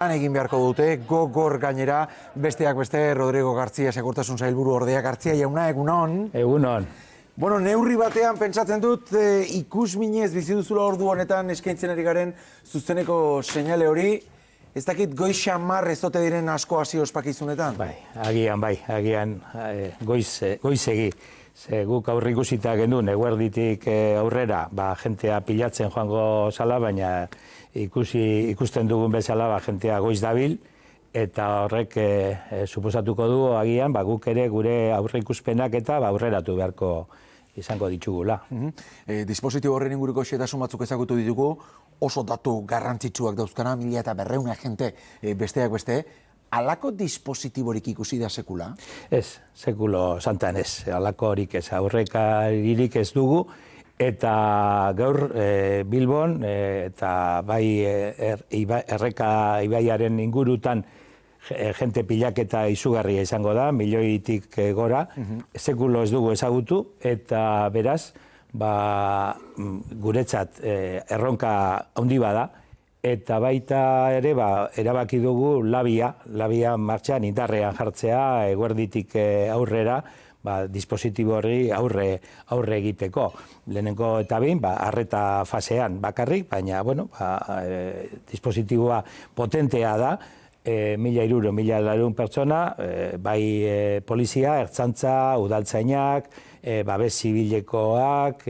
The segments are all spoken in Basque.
Han egin beharko dute, gogor gainera, besteak beste, Rodrigo Gartzia, Segurtasun Sailburu ordea. Gartzia jauna, egunon. Egunon. Bueno, neurri batean pentsatzen dut, ikusminez bizi duzula ordu honetan eskaintzen ari garen zuzeneko seinale hori, ez dakit goiz xamar ez ote diren asko hasi ospakizunetan? Bai, agian goizegi. Ze guk aurre ikusita genuen, eguerditik aurrera, jentea pilatzen joango zala, baina ikusten dugun bezala, jentea goiz dabil, eta horrek suposatuko du agian, guk ere gure aurre ikuspenak eta aurreratu beharko izango ditugula. Dispositibo horren inguruko xehetasun batzuk ezagutu ditugu, oso datu garrantzitsuak dauzkana, 1.200 agente besteak beste. Halako dispositiborik ikusi da sekula? Ez, sekulo santan ez. Halako horik ez, aurrekaririk ez dugu. Eta gaur Bilbon, eta bai Erreka ibaiaren ingurutan jente pilaketa izugarria izango da, milioitik gora. Sekulo ez dugu ezagutu, eta beraz, guretzat erronka handi bada, eta baita ere erabaki dugu labia martxan indarrean jartzea eguerditik aurrera dispositibo horri aurre egiteko. Lehenengo eta behin, arreta fasean bakarrik, baina, dispositiboa potentea da, 1.300 pertsona, bai polizia, ertzantza, udaltzainak, babes zibilekoak,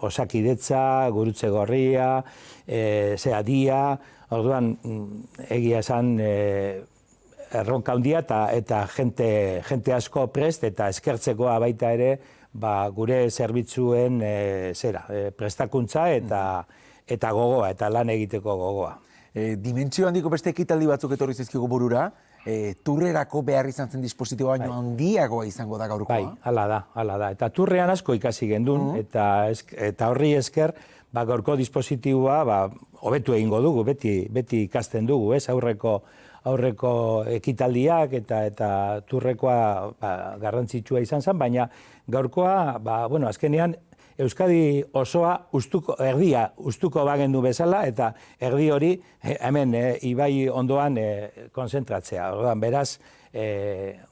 osakidetza, gurutze gorria, dia, orduan egia esan erronka handia eta jente asko prest eta eskertzekoa baita ere gure zerbitzuen prestakuntza eta gogoa, eta lan egiteko gogoa. Dimentsio handiko beste ekitaldi batzuk etorri zizkigu burura, turrerako behar izan zen dispositiboa baino handiagoa izango da gaurkoa. Bai, hala da. Eta turrean asko ikasi gendun, eta horri esker, gaurko dispositiboa hobetu egingo dugu, beti ikasten dugu, aurreko ekitaldiak eta turrekoa garrantzitsua izan zen, baina gaurkoa, azkenean, Euskadi osoa erdia ustuko bagendu bezala, eta erdi hori hemen ibai ondoan konzentratzea. Orduan, beraz,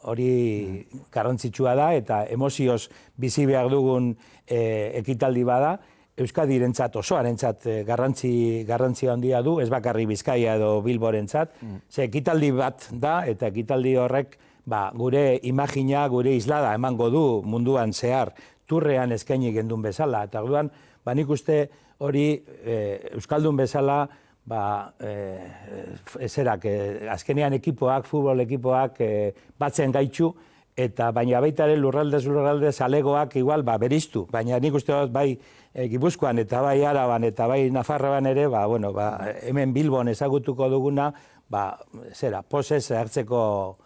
hori garrantzitsua da, eta emozioz bizi behar dugun ekitaldi bada, Euskadirentzat osoarentzat garrantzi handia du, ez bakarri Bizkaia edo Bilborentzat, ze ekitaldi bat da, eta ekitaldi horrek gure imagina, gure islada emango du munduan zehar, turrean eskaini gendun bezala. Eta orduan, nik uste hori Euskaldun bezala, azkenean ekipoak, futbol ekipoak batzen gaitxu, eta baina baita ere lurraldez alegoak igual beriztu. Baina nik uste dut bai Gipuzkoan eta bai Araban eta bai Nafarroan ere, hemen Bilbon ezagutuko duguna, pozez hartzeko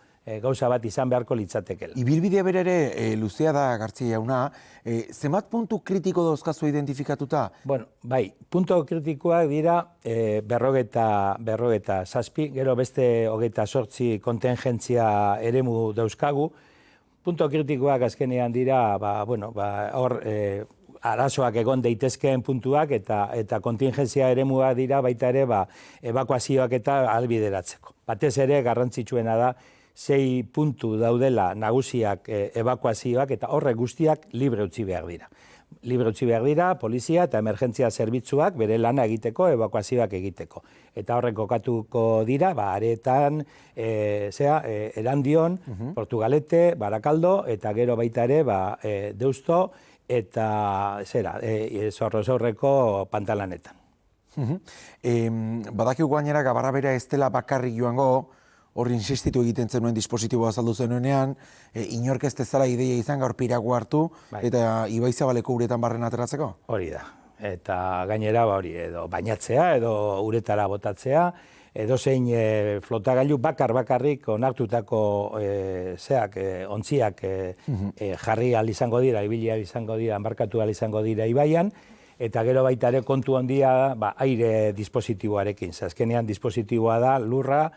gauza bat izan beharko litzatekela. Ibilbidea berere luzea da, Gartzia jauna, zenbat puntu kritiko dauzkazu identifikatuta? Bai, puntu kritikoak dira 57, gero beste 28 kontingentzia eremu dauzkagu. Puntu kritikoak azkenean dira, hor arazoak egon daitezkeen puntuak eta kontingentzia eremua dira baita ere ebakuazioak eta ahalbideratzeko. Batez ere garrantzitsuena da 6 puntu daudela nagusiak ebakuazioak eta horrek guztiak libre utzi behar dira. Libre utzi behar dira, polizia eta emergentzia zerbitzuak bere lana egiteko, ebakuazioak egiteko. Eta horrek kokatuko dira, Aretan, Erandion, Portugalete, Barakaldo, eta gero baita ere, Deusto, eta Zorrozaurreko Pantalanetan. Badakigu gainera Gabarrabera ez dela bakarrik joango, hor insistitu egiten zenuen dispositiboa azaldu zenuenean, inork ez dezala ideia izan gaur piragu hartu, eta Ibai Zabaleko uretan barren ateratzeko? Hori da, eta gainera edo bainatzea, edo uretara botatzea, edo zein flotagailu bakarrik onartutako ontziak jarri ahal izango dira, ibili ahal izango dira, embarkatu ahal izango dira ibaian, eta gero baita ere kontu handia aire dispositiboarekin. Azkenean dispositiboa da lurra,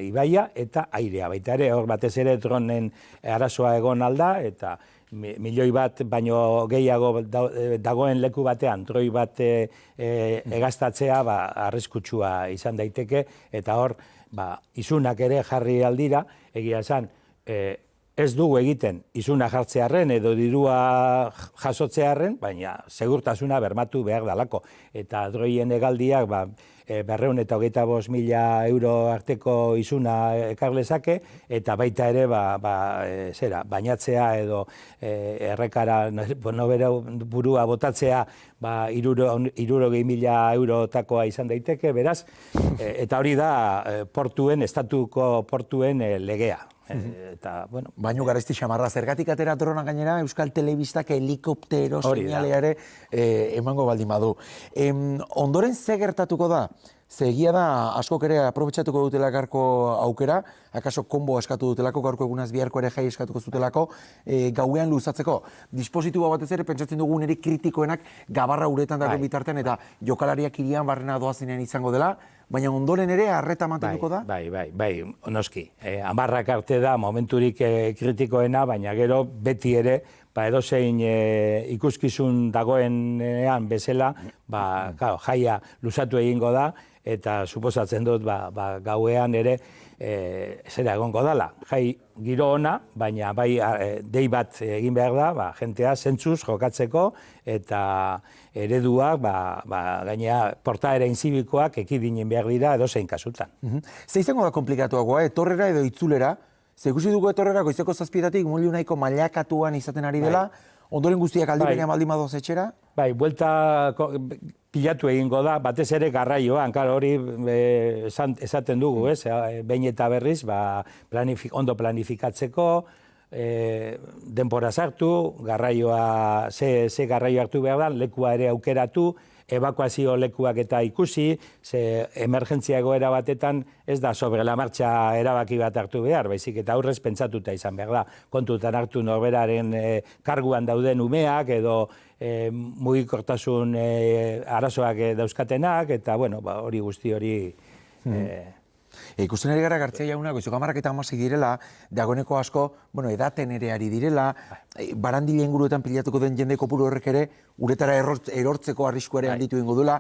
ibaia eta airea. Baita ere hor batez ere dronen arazoa egon alda, eta milioi bat baino gehiago dagoen leku batean troi bat egaztatzea arriskutsua izan daiteke, eta hor isunak ere jarri aldira, egia esan, ez dugu egiten isuna jartzearren edo dirua jasotzearren, baina segurtasuna bermatu behar dalako. Eta droien hegaldiak 225.000 euro arteko isuna ekar lezake, eta baita ere bainatzea edo errekara burua botatzea 60.000 eurotakoa izan daiteke, beraz, eta hori da estatuko portuen legea. Baino garesti xamarra, zergatik atera drona gainera, Euskal Telebistak helikoptero seinaleare emango baldin badu. Ondoren ze gertatuko da? Ze egia da, askok ere aprobetxatuko dutela garko aukera, akaso konbo eskatu dutelako, gaurko egunaz biharko ere jai eskatuko zutelako, gauean luzatzeko. Dispositiboa batez ere, pentsatzen dugu niri kritikoenak gabarra uretan dago bitartean, eta jokalariak irian barrena doazinean izango dela, baina ondoren ere arreta mantenduko da? Bai, noski. Amarrak arte da momenturik kritikoena, baina gero beti ere, edozein ikuskizun dagoenean bezala, jaia luzatu egingo da, eta suposatzen dut gauean ere zera egongo dela. Jai giro ona, baina bai dei bat egin behar da, jentea zentzuz jokatzeko, eta ereduak, gainea portaera inzibikoak ekidinen behar dira edozein kasutan. Ze izango da komplikatuagoa, etorrera edo itzulera? Ze ikusi dugu etorrera goizeko 7:00 muilu nahiko mailakatuan izaten ari dela, ondoren guztiak aldi berean baldin badoaz etxera? Bai, buelta pilatu egingo da, batez ere garraioan, hori esaten dugu, behin eta berriz, ondo planifikatzeko, denbora sartu, garraioa, ze garraio hartu behar da, lekua ere aukeratu, ebakuazio lekuak eta ikusi, ze emergentzia egoera batetan ez da sobre la marcha erabaki bat hartu behar, baizik eta aurrez pentsatuta izan behar da. Kontutan hartu norberaren karguan dauden umeak edo mugikortasun arazoak dauzkatenak, eta hori guzti hori... Ikusten ari gara Gartzia jauna, goizoko 10:06 direla, dagoeneko asko, edaten ere ari direla, barandile inguruetan pilatuko den jende kopuru horrek ere, uretara erortzeko arriskua ere handitu ingo duela,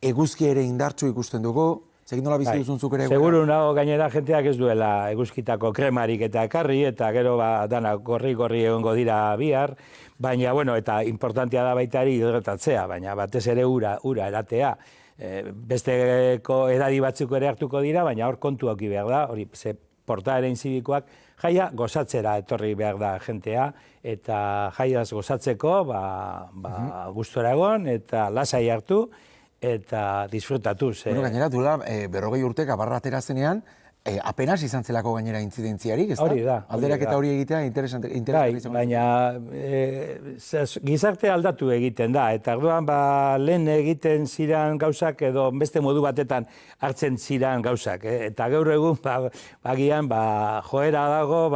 eguzki ere indartsu ikusten dugu, zegin nola bizi duzun zuk ere? Seguru nago gainera jenteak ez duela eguzkitako kremarik eta ekarri, eta gero dana gorri egongo dira bihar, baina, eta importantea da baitari hidratatzea, baina batez ere ura eratea. Besteko edadi batzuk ere hartuko dira, baina hor kontu hauki behar da, hori portaera inzibikoak jaia gozatzera etorri behar da jentea, eta jaiaz gozatzeko gustora egon, eta lasai hartu, eta disfrutatu. Gainera, duela, 40 urte gabarra atera zenean, apenas izan zelako gainera intzidentziarik, ez da? Hori da. Alderak eta hori egitea interesantea izan. Baina gizarte aldatu egiten da, eta orduan lehen egiten ziren gauzak edo beste modu batetan hartzen ziren gauzak. Eta gaur egun, bagian, joera dago,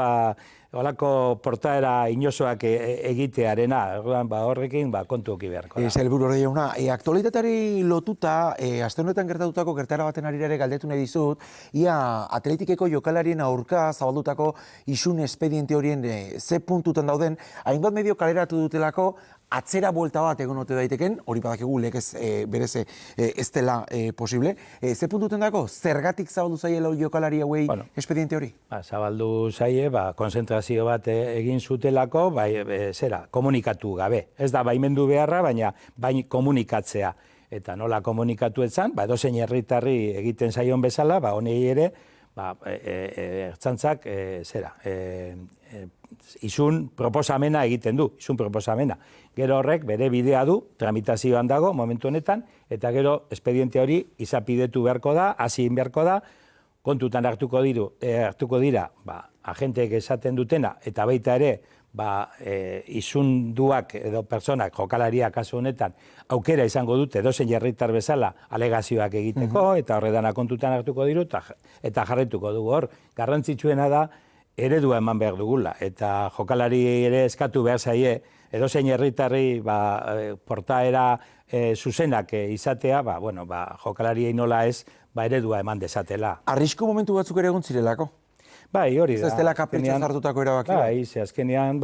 holako portaera inozoak egitearena, horrekin kontu oki beharko da. Helburu hori jauna, aktualitateari lotuta, aste honetan gertatutako gertaera baten ari ere galdetu nahi dizut, ia atletikeko jokalarien aurka zabaldutako isun espediente horien ze puntutan dauden, hainbat medio kaleratu dutelako, atzera buelta bat egon ote daiteken, hori badakigu lekez berez ez dela posible. Ze puntuten dago, zergatik zabaldu zaiela jokalari hauei espediente hori? Zabaldu zaie, konzentrazio bat egin zutelako, komunikatu gabe. Ez da baimendu beharra, baina komunikatzea. Eta nola komunikatu etzan, edozein herritarri egiten zaion bezala, honei ere, ertzantzak, isun proposamena egiten du, isun proposamena. Gero horrek bere bidea du, tramitazioan dago momentu honetan, eta gero espediente hori izapidetu beharko da, hasi beharko da, kontutan hartuko dira, agenteek esaten dutena, eta baita ere, isunduak edo personak, jokalariak kasu honetan, aukera izango dute edozein herritar bezala alegazioak egiteko, eta horredana kontutan hartuko diru, eta jarraituko dugu hor. Garrantzitsuena da, eredua eman behar dugula, eta jokalari ere eskatu behar zaie, edozein herritarri portaera zuzenak izatea, jokalariei nola ez, eredua eman dezatela. Arrisku momentu batzuk ere egon zirelako? Bai, hori da. Ez dela kapritxo Azkenean- hartutako erabaki bat. Bai, ze azkenean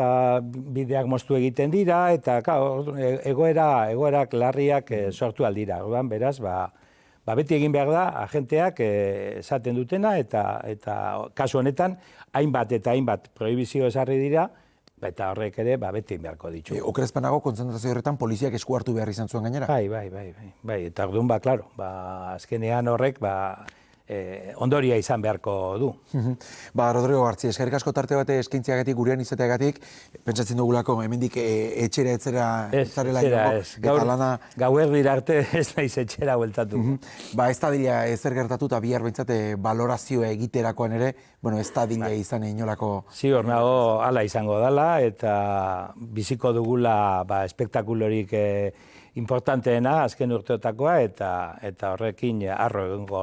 bideak moztu egiten dira, eta egoerak larriak sortu aldira. Orduan, beraz, beti egin behar da, agenteak esaten dutena, eta kasu honetan, hainbat eta hainbat prohibizio ezarri dira, eta horrek ere, beti egin beharko ditu. Okrezpanago kontzentrazio horretan poliziak esku hartu behar izan zuen gainera? Bai, eta orduan, klaro, azkenean horrek, ondoria izan beharko du. Rodrigo Gartzi, eskerrik asko tarte bate eskaintziagatik, gurean izateagatik, pentsatzen dugulako, hemendik etxera etzera etzarela eta lana... Gauerdira arte ez naiz etxera bueltatu. Ez da dila ezer gertatu eta bihar behintzat balorazioa egiterakoan ere, ez da dila izan inolako... Zior nago hala izango dela, eta biziko dugula espektakulorik importanteena azken urteotakoa, eta horrekin arro egongo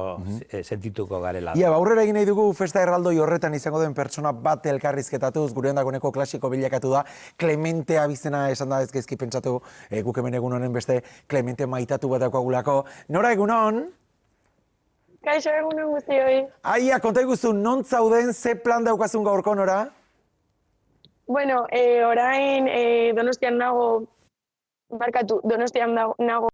sentituko garela. Aurrera egin nahi dugu festa erraldoi horretan izango den pertsona bat elkarrizketatuz, gurean dagoeneko klasiko bilakatu da, Clemente abizena esan da ezkezki pentsatu guk hemen egun honen beste Clemente maitatu bat daukagulako. Nora egunon? Kaixo egunon guztioi. Aia, konta iguzu, non zauden, ze plan daukazun gaurko, Nora? Bueno, orain Donostian nago, Donostian nago